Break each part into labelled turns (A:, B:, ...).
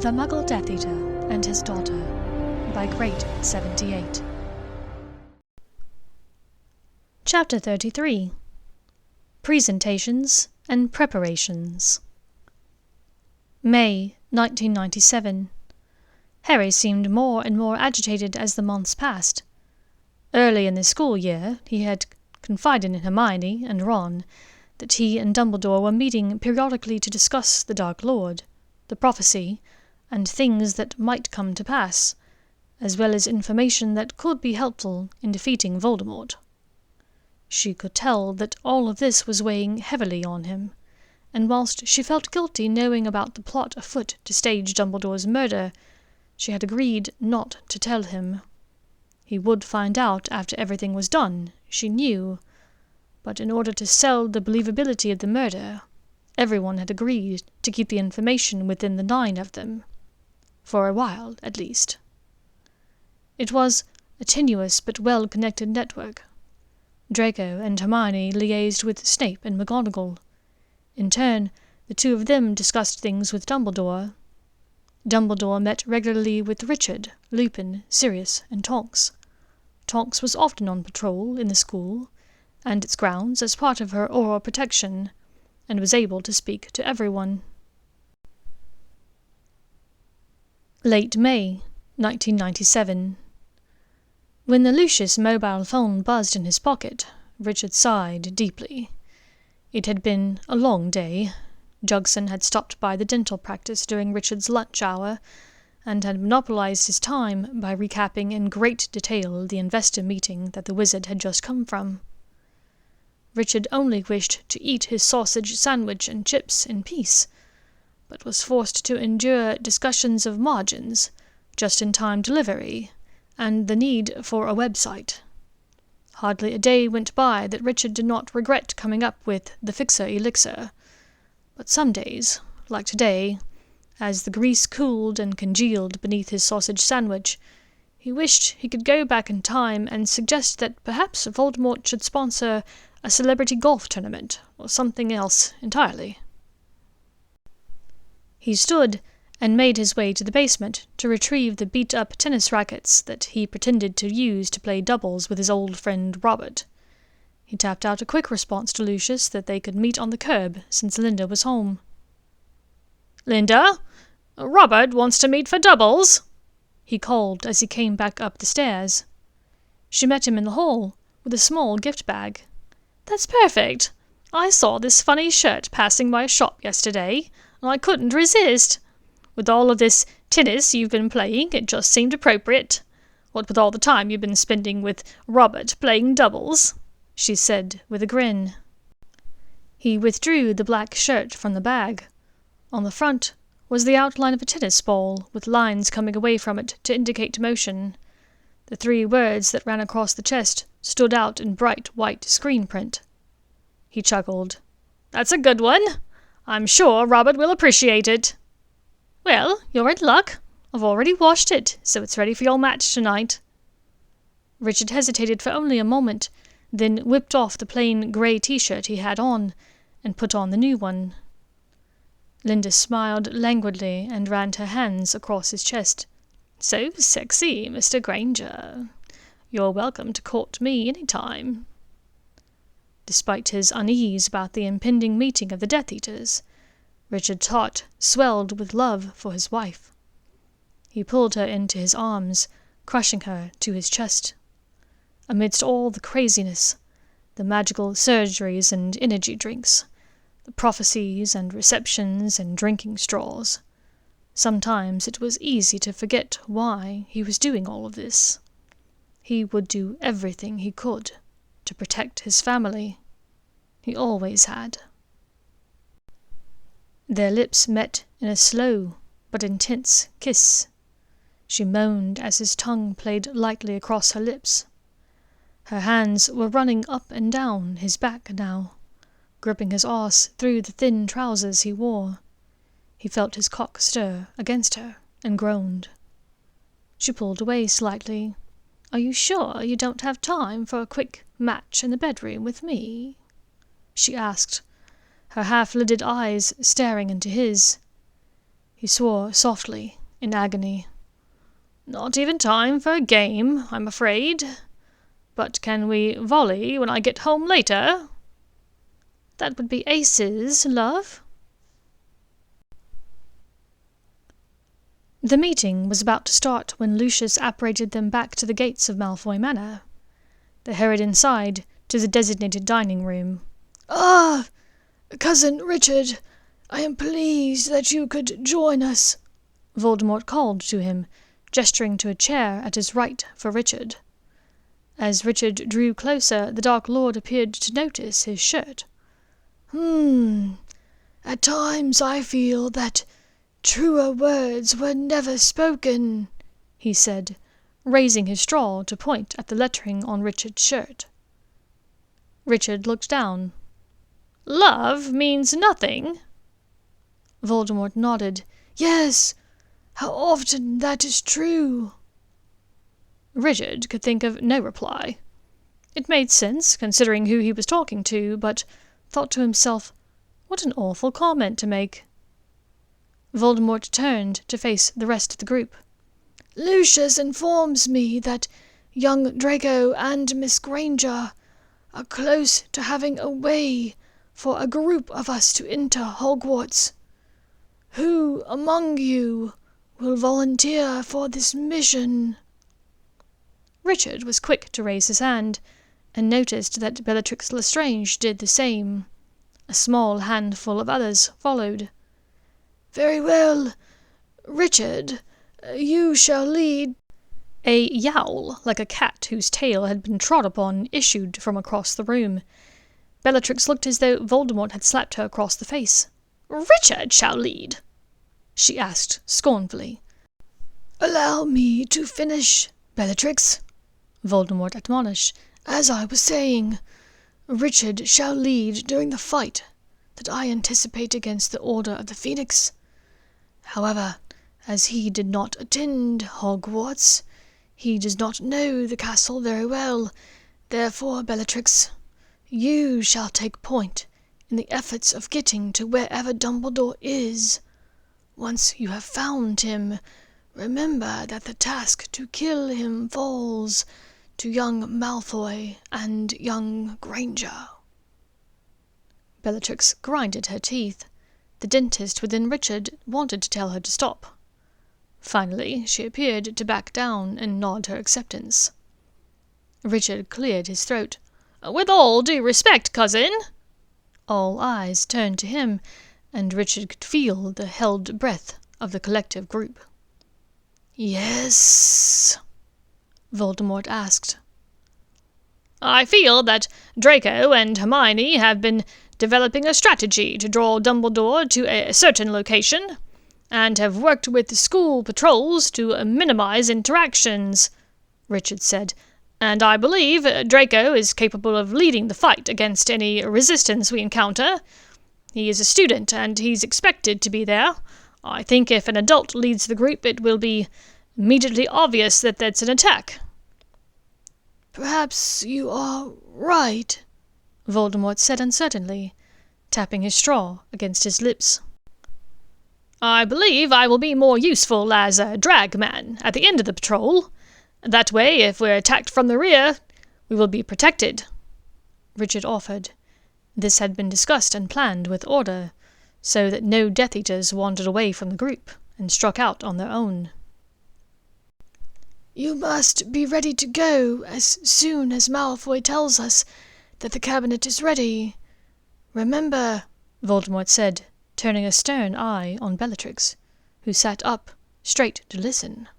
A: The Muggle Death Eater and His Daughter by Great 78. Chapter 33. Presentations and Preparations. May 1997. Harry seemed more and more agitated as the months passed. Early in the school year, he had confided in Hermione and Ron that he and Dumbledore were meeting periodically to discuss the Dark Lord, the prophecy, and things that might come to pass, as well as information that could be helpful in defeating Voldemort. She could tell that all of this was weighing heavily on him, and whilst she felt guilty knowing about the plot afoot to stage Dumbledore's murder, she had agreed not to tell him. He would find out after everything was done, she knew, but in order to sell the believability of the murder, everyone had agreed to keep the information within the 9 of them. For a while, at least. It was a tenuous but well-connected network. Draco and Hermione liaised with Snape and McGonagall. In turn, the two of them discussed things with Dumbledore. Dumbledore met regularly with Richard, Lupin, Sirius, and Tonks. Tonks was often on patrol in the school and its grounds as part of her oral protection, and was able to speak to everyone. Late May 1997. When the Lucius mobile phone buzzed in his pocket, Richard sighed deeply. It had been a long day. Jugson had stopped by the dental practice during Richard's lunch hour, and had monopolized his time by recapping in great detail the investor meeting that the wizard had just come from. Richard only wished to eat his sausage sandwich and chips in peace, but was forced to endure discussions of margins, just-in-time delivery, and the need for a website. Hardly a day went by that Richard did not regret coming up with the Fixer Elixir, but some days, like today, as the grease cooled and congealed beneath his sausage sandwich, he wished he could go back in time and suggest that perhaps Voldemort should sponsor a celebrity golf tournament, or something else entirely. He stood and made his way to the basement to retrieve the beat-up tennis rackets that he pretended to use to play doubles with his old friend Robert. He tapped out a quick response to Lucius that they could meet on the curb since Linda was home. "Linda, Robert wants to meet for doubles," he called as he came back up the stairs. She met him in the hall with a small gift bag. "That's perfect. I saw this funny shirt passing my shop yesterday, and I couldn't resist. With all of this tennis you've been playing, it just seemed appropriate. What with all the time you've been spending with Robert playing doubles," she said with a grin. He withdrew the black shirt from the bag. On the front was the outline of a tennis ball, with lines coming away from it to indicate motion. The 3 words that ran across the chest stood out in bright white screen print. He chuckled. "That's a good one. I'm sure Robert will appreciate it." "Well, you're in luck. I've already washed it, so it's ready for your match tonight." Richard hesitated for only a moment, then whipped off the plain grey t-shirt he had on, and put on the new one. Linda smiled languidly and ran her hands across his chest. "So sexy, Mr. Granger. You're welcome to court me any time." Despite his unease about the impending meeting of the Death Eaters, Richard's heart swelled with love for his wife. He pulled her into his arms, crushing her to his chest. Amidst all the craziness, the magical surgeries and energy drinks, the prophecies and receptions and drinking straws, sometimes it was easy to forget why he was doing all of this. He would do everything he could to protect his family. He always had. Their lips met in a slow but intense kiss. She moaned as his tongue played lightly across her lips. Her hands were running up and down his back now, gripping his arse through the thin trousers he wore. He felt his cock stir against her and groaned. She pulled away slightly. "Are you sure you don't have time for a quick match in the bedroom with me?" she asked, her half-lidded eyes staring into his. He swore softly, in agony. "Not even time for a game, I'm afraid. But can we volley when I get home later?" "That would be aces, love." The meeting was about to start when Lucius apparated them back to the gates of Malfoy Manor. They hurried inside, to the designated dining room.
B: "Ah, Cousin Richard, I am pleased that you could join us,"
A: Voldemort called to him, gesturing to a chair at his right for Richard. As Richard drew closer, the Dark Lord appeared to notice his shirt.
B: At times I feel that truer words were never spoken,"
A: he said, raising his straw to point at the lettering on Richard's shirt. Richard looked down. "Love means nothing?"
B: Voldemort nodded. "Yes, how often that is true."
A: Richard could think of no reply. It made sense, considering who he was talking to, but thought to himself, what an awful comment to make. Voldemort turned to face the rest of the group.
B: "Lucius informs me that young Draco and Miss Granger are close to having a way for a group of us to enter Hogwarts. Who among you will volunteer for this mission?"
A: Richard was quick to raise his hand, and noticed that Bellatrix Lestrange did the same. A small handful of others followed.
B: "Very well. Richard, you shall lead."
A: A yowl, like a cat whose tail had been trod upon, issued from across the room. Bellatrix looked as though Voldemort had slapped her across the face. "Richard shall lead?" she asked scornfully.
B: "Allow me to finish, Bellatrix," Voldemort admonished. "As I was saying, Richard shall lead during the fight that I anticipate against the Order of the Phoenix. However, as he did not attend Hogwarts, he does not know the castle very well. Therefore, Bellatrix, you shall take point in the efforts of getting to wherever Dumbledore is. Once you have found him, remember that the task to kill him falls to young Malfoy and young Granger."
A: Bellatrix grinded her teeth. The dentist within Richard wanted to tell her to stop. Finally, she appeared to back down and nod her acceptance. Richard cleared his throat. "With all due respect, cousin." All eyes turned to him, and Richard could feel the held breath of the collective group.
B: "Yes?"
A: Voldemort asked.
C: "I feel that Draco and Hermione have been developing a strategy to draw Dumbledore to a certain location, and have worked with the school patrols to minimize interactions," Richard said, "and I believe Draco is capable of leading the fight against any resistance we encounter. He is a student, and he's expected to be there. I think if an adult leads the group, it will be immediately obvious that that's an attack."
B: "Perhaps you are right,"
A: Voldemort said uncertainly, tapping his straw against his lips.
C: "I believe I will be more useful as a drag man at the end of the patrol. That way, if we're attacked from the rear, we will be protected,"
A: Richard offered. This had been discussed and planned with order, so that no Death Eaters wandered away from the group and struck out on their own.
B: "You must be ready to go as soon as Malfoy tells us that the cabinet is ready. Remember,"
A: Voldemort said, turning a stern eye on Bellatrix, who sat up, straight to listen.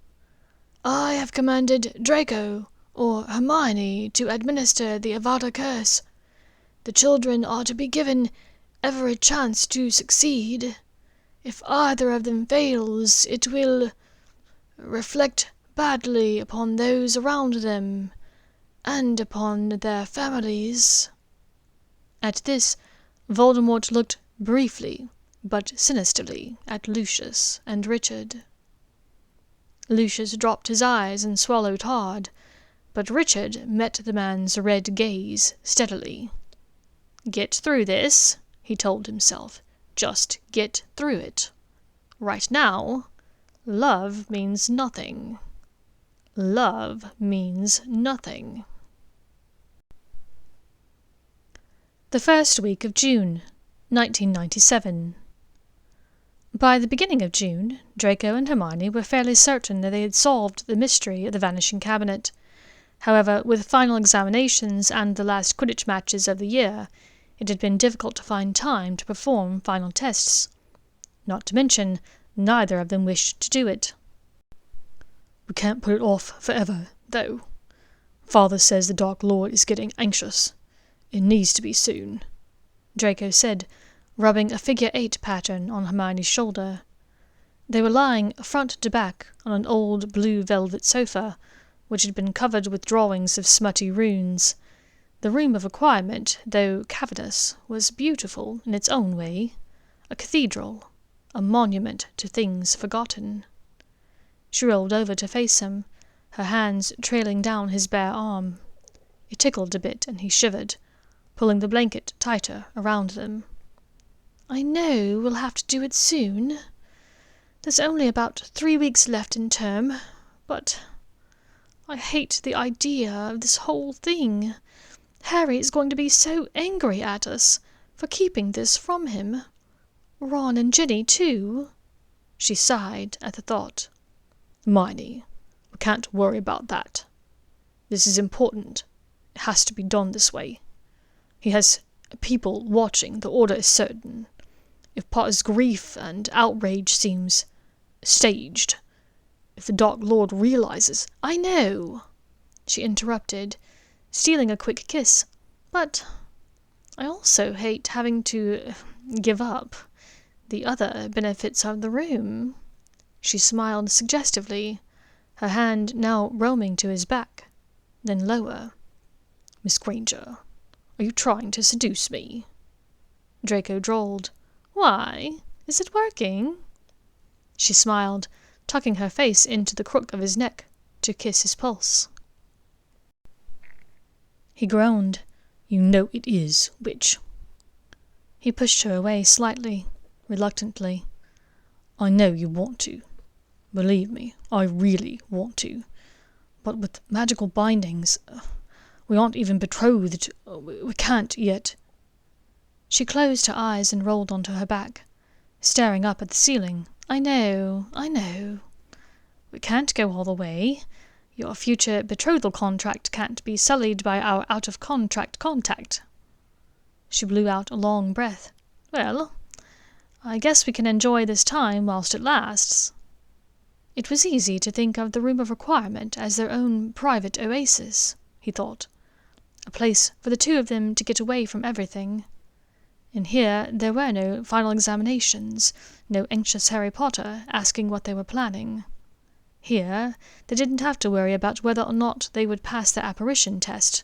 B: "I have commanded Draco or Hermione to administer the Avada Curse. The children are to be given every chance to succeed. If either of them fails, it will reflect badly upon those around them, and upon their families."
A: At this, Voldemort looked briefly, but sinisterly, at Lucius and Richard. Lucius dropped his eyes and swallowed hard, but Richard met the man's red gaze steadily. "Get through this," he told himself. "Just get through it. right now, love means nothing. Love means nothing. The first week of June, 1997. By the beginning of June, Draco and Hermione were fairly certain that they had solved the mystery of the vanishing cabinet. However, with final examinations and the last Quidditch matches of the year, it had been difficult to find time to perform final tests. Not to mention, neither of them wished to do it.
B: "We can't put it off forever, though. Father says the Dark Lord is getting anxious. It needs to be soon,"
A: Draco said, rubbing a figure 8 pattern on Hermione's shoulder. They were lying front to back on an old blue velvet sofa, which had been covered with drawings of smutty runes. The room of requirement, though cavernous, was beautiful in its own way. A cathedral, a monument to things forgotten. She rolled over to face him, her hands trailing down his bare arm. It tickled a bit and he shivered, pulling the blanket tighter around them. "I know we'll have to do it soon. There's only about 3 weeks left in term, but I hate the idea of this whole thing. Harry is going to be so angry at us for keeping this from him. Ron and Ginny, too." She sighed at the thought.
B: "Hermione, we can't worry about that. This is important. It has to be done this way. He has people watching, the order is certain. If Potter's grief and outrage seems staged, if the Dark Lord realizes—"
A: "I know," she interrupted, stealing a quick kiss, "but I also hate having to give up the other benefits of the room." She smiled suggestively, her hand now roaming to his back, then lower.
B: "Miss Granger, are you trying to seduce me?"
A: Draco drawled. "Why? Is it working?" She smiled, tucking her face into the crook of his neck to kiss his pulse.
B: He groaned. "You know it is, witch."
A: He pushed her away slightly, reluctantly.
B: "I know you want to. Believe me, I really want to. But with magical bindings, we aren't even betrothed. We can't yet."
A: She closed her eyes and rolled onto her back, staring up at the ceiling. I know. We can't go all the way. Your future betrothal contract can't be sullied by our out-of-contract contact." She blew out a long breath. "Well, I guess we can enjoy this time whilst it lasts." It was easy to think of the room of requirement as their own private oasis, he thought. A place for the two of them to get away from everything. In here there were no final examinations, no anxious Harry Potter asking what they were planning. Here they didn't have to worry about whether or not they would pass the apparition test,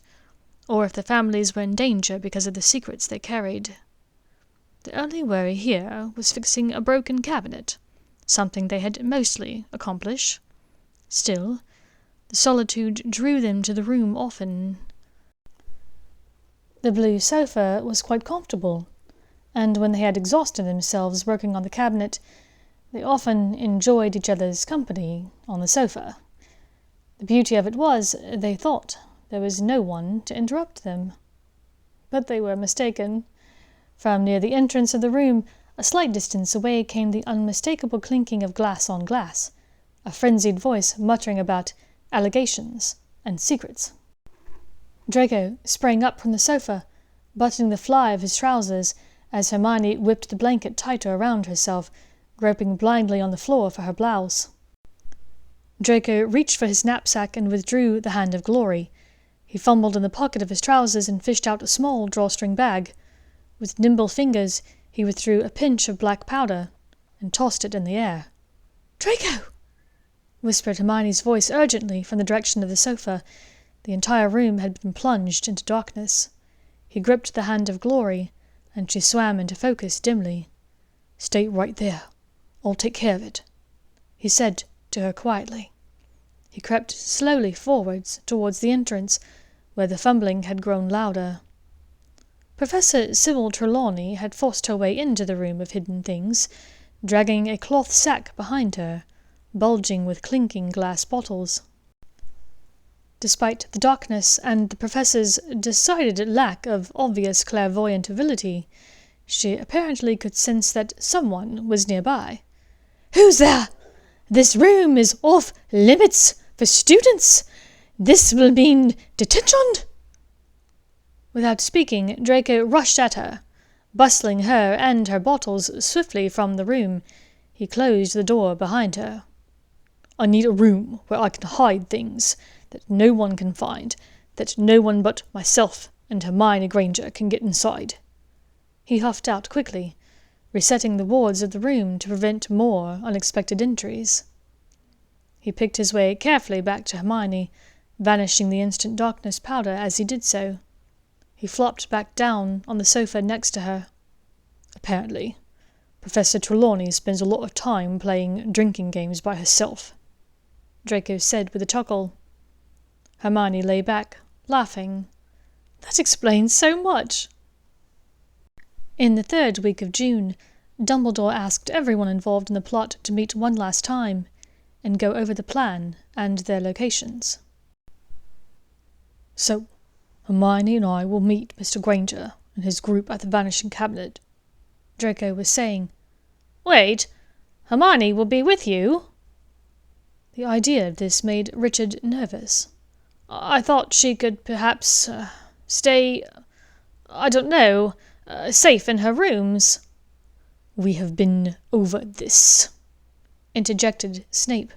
A: or if the families were in danger because of the secrets they carried. The only worry here was fixing a broken cabinet, something they had mostly accomplished. Still, the solitude drew them to the room often. The blue sofa was quite comfortable, and when they had exhausted themselves working on the cabinet, they often enjoyed each other's company on the sofa. The beauty of it was, they thought, there was no one to interrupt them. But they were mistaken. From near the entrance of the room, a slight distance away, came the unmistakable clinking of glass on glass, a frenzied voice muttering about allegations and secrets. Draco sprang up from the sofa, buttoning the fly of his trousers as Hermione whipped the blanket tighter around herself, groping blindly on the floor for her blouse. Draco reached for his knapsack and withdrew the Hand of Glory. He fumbled in the pocket of his trousers and fished out a small drawstring bag. With nimble fingers, he withdrew a pinch of black powder and tossed it in the air.
B: "Draco!"
A: whispered Hermione's voice urgently from the direction of the sofa. The entire room had been plunged into darkness. He gripped the Hand of Glory, and she swam into focus dimly.
B: "Stay right there. I'll take care of it,"
A: he said to her quietly. He crept slowly forwards towards the entrance, where the fumbling had grown louder. Professor Sybil Trelawney had forced her way into the room of hidden things, dragging a cloth sack behind her, bulging with clinking glass bottles. Despite the darkness and the professor's decided lack of obvious clairvoyant ability, she apparently could sense that someone was nearby.
C: "Who's there? This room is off limits for students. This will mean detention."
A: Without speaking, Draco rushed at her. Bustling her and her bottles swiftly from the room, he closed the door behind her.
C: "I need a room where I can hide things that no one can find, that no one but myself and Hermione Granger can get inside."
A: He huffed out quickly, resetting the wards of the room to prevent more unexpected entries. He picked his way carefully back to Hermione, vanishing the instant darkness powder as he did so. He flopped back down on the sofa next to her.
C: "Apparently, Professor Trelawney spends a lot of time playing drinking games by herself,"
A: Draco said with a chuckle. Hermione lay back, laughing.
C: "That explains so much."
A: In the 3rd week of June, Dumbledore asked everyone involved in the plot to meet one last time and go over the plan and their locations.
C: "So, Hermione and I will meet Mr. Granger and his group at the Vanishing Cabinet,"
A: Draco was saying.
C: "Wait, Hermione will be with you?"
A: The idea of this made Richard nervous.
C: "I thought she could perhaps stay, I don't know, safe in her rooms." "We have been over this," interjected Snape.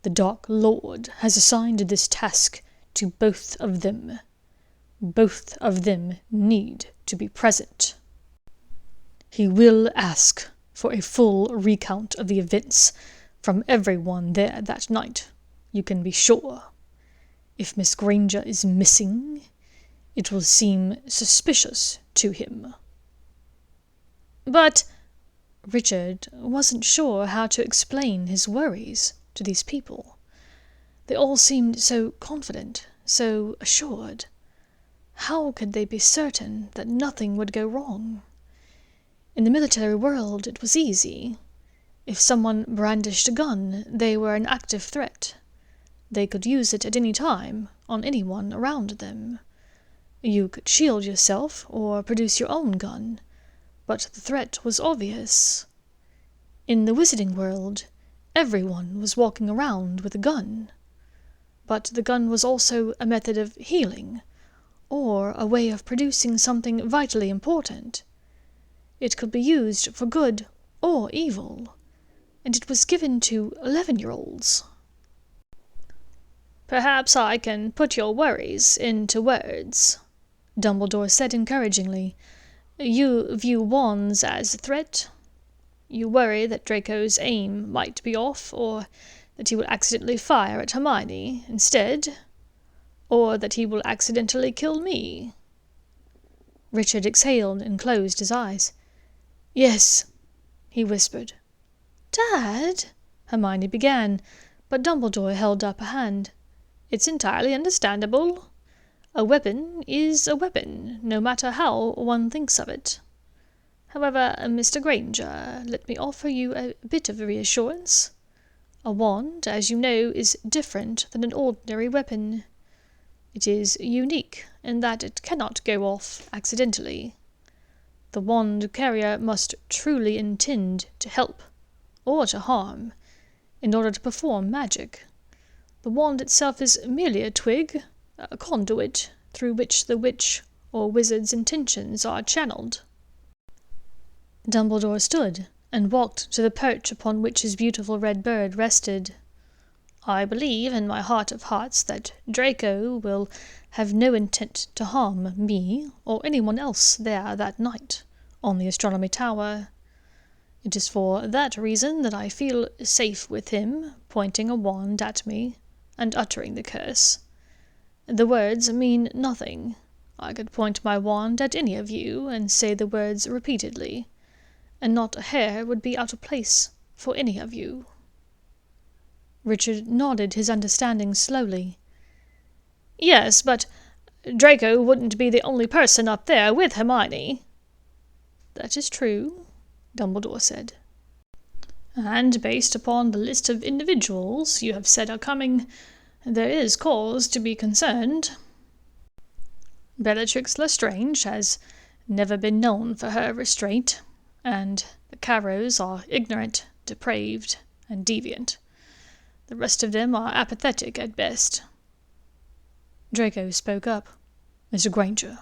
C: "The Dark Lord has assigned this task to both of them. Both of them need to be present. He will ask for a full recount of the events from everyone there that night, you can be sure. If Miss Granger is missing, it will seem suspicious to him."
A: But Richard wasn't sure how to explain his worries to these people. They all seemed so confident, so assured. How could they be certain that nothing would go wrong? In the military world, it was easy. If someone brandished a gun, they were an active threat. They could use it at any time, on anyone around them. You could shield yourself or produce your own gun, but the threat was obvious. In the wizarding world, everyone was walking around with a gun. But the gun was also a method of healing, or a way of producing something vitally important. It could be used for good or evil, and it was given to 11-year-olds.
C: "Perhaps I can put your worries into words," Dumbledore said encouragingly. "You view wands as a threat. You worry that Draco's aim might be off, or that he will accidentally fire at Hermione instead, or that he will accidentally kill me."
A: Richard exhaled and closed his eyes.
B: "Yes,"
A: he whispered.
C: "Dad,"
A: Hermione began, but Dumbledore held up a hand.
C: "It's entirely understandable. A weapon is a weapon, no matter how one thinks of it. However, Mr. Granger, let me offer you a bit of reassurance. A wand, as you know, is different than an ordinary weapon. It is unique in that it cannot go off accidentally. The wand carrier must truly intend to help, or to harm, in order to perform magic. The wand itself is merely a twig, a conduit through which the witch or wizard's intentions are channeled."
A: Dumbledore stood and walked to the perch upon which his beautiful red bird rested.
C: "I believe in my heart of hearts that Draco will have no intent to harm me or anyone else there that night on the Astronomy Tower. It is for that reason that I feel safe with him pointing a wand at me and uttering the curse. The words mean nothing. I could point my wand at any of you and say the words repeatedly, and not a hair would be out of place for any of you."
A: Richard nodded his understanding slowly.
C: "Yes, but Draco wouldn't be the only person up there with Hermione."
A: "That is true," Dumbledore said.
C: And based upon the list of individuals you have said are coming, there is cause to be concerned. Bellatrix Lestrange has never been known for her restraint, and the Carrows are ignorant, depraved, and deviant. The rest of them are apathetic at best.
A: Draco spoke up.
B: Mr. Granger,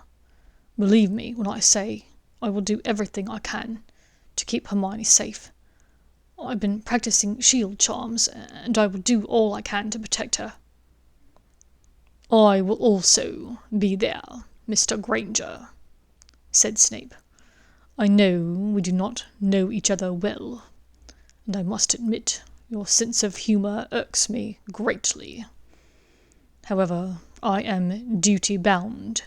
B: believe me when I say I will do everything I can to keep Hermione safe. I've been practicing shield charms, and I will do all I can to protect her.
D: I will also be there, Mr. Granger, said Snape. I know we do not know each other well, and I must admit your sense of humour irks me greatly. However, I am duty-bound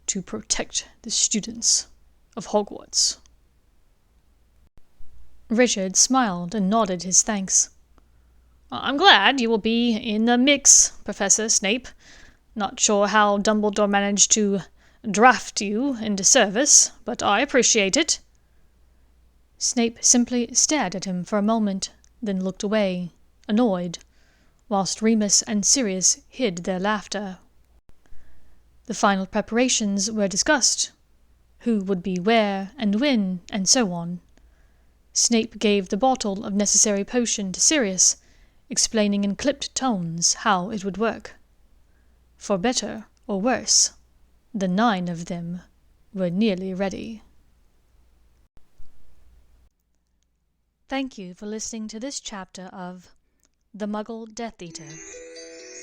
D: to protect the students of Hogwarts.
A: Richard smiled and nodded his thanks.
C: I'm glad you will be in the mix, Professor Snape. Not sure how Dumbledore managed to draft you into service, but I appreciate it.
A: Snape simply stared at him for a moment, then looked away, annoyed, whilst Remus and Sirius hid their laughter. The final preparations were discussed. Who would be where and when, and so on. Snape gave the bottle of necessary potion to Sirius, explaining in clipped tones how it would work. For better or worse, the 9 of them were nearly ready. Thank you for listening to this chapter of The Muggle Death Eater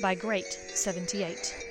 A: by Great 78.